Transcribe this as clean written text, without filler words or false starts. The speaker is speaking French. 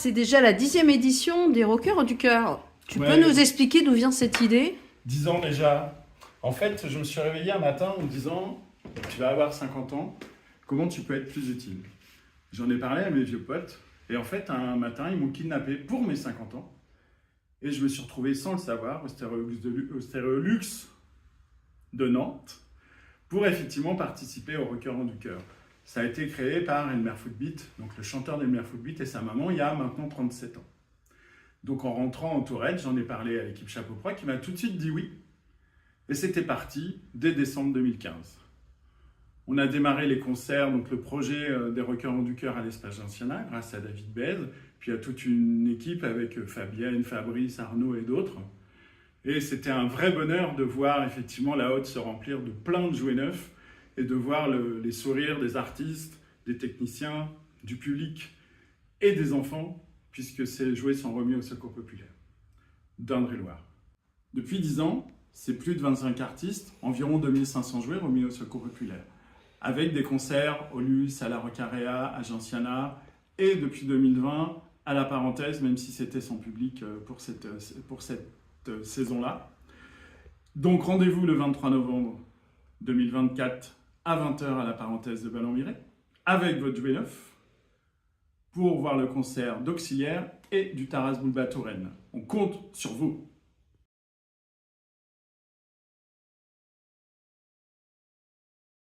c'est déjà la 10e édition des Rockers du Cœur. Tu Ouais. peux nous expliquer d'où vient cette idée? 10 ans déjà. En fait, je me suis réveillé un matin en me disant, tu vas avoir 50 ans, comment tu peux être plus utile? J'en ai parlé à mes vieux potes, et en fait, un matin, ils m'ont kidnappé pour mes 50 ans, et je me suis retrouvé sans le savoir au Stéréolux de Nantes, pour effectivement participer au Rockers du Cœur. Ça a été créé par Elmer Footbeat, donc le chanteur d'Elmer Footbeat et sa maman, il y a maintenant 37 ans. Donc en rentrant en Tourette, j'en ai parlé à l'équipe Chapeau Proie qui m'a tout de suite dit oui. Et c'était parti dès décembre 2015. On a démarré les concerts, donc le projet des Rockers du Cœur à l'Espace Gentiana, grâce à David Bèze, puis à toute une équipe avec Fabienne, Fabrice, Arnaud et d'autres. Et c'était un vrai bonheur de voir effectivement la Haute se remplir de plein de jouets neufs et de voir les sourires des artistes, des techniciens, du public et des enfants, puisque ces jouets sont remis au Secours populaire d'Indre-et-Loire. Depuis 10 ans, c'est plus de 25 artistes, environ 2500 jouets remis au Secours populaire, avec des concerts au Luce, à la Rockarea, à Gentiana, et depuis 2020, à la Parenthèse, même si c'était sans public pour cette saison-là. Donc rendez-vous le 23 novembre 2024 à 20h à la Parenthèse de Ballon-Miré, avec votre jouet neuf, pour voir le concert d'Auxiliaire et du Taras Bulba Touraine. On compte sur vous.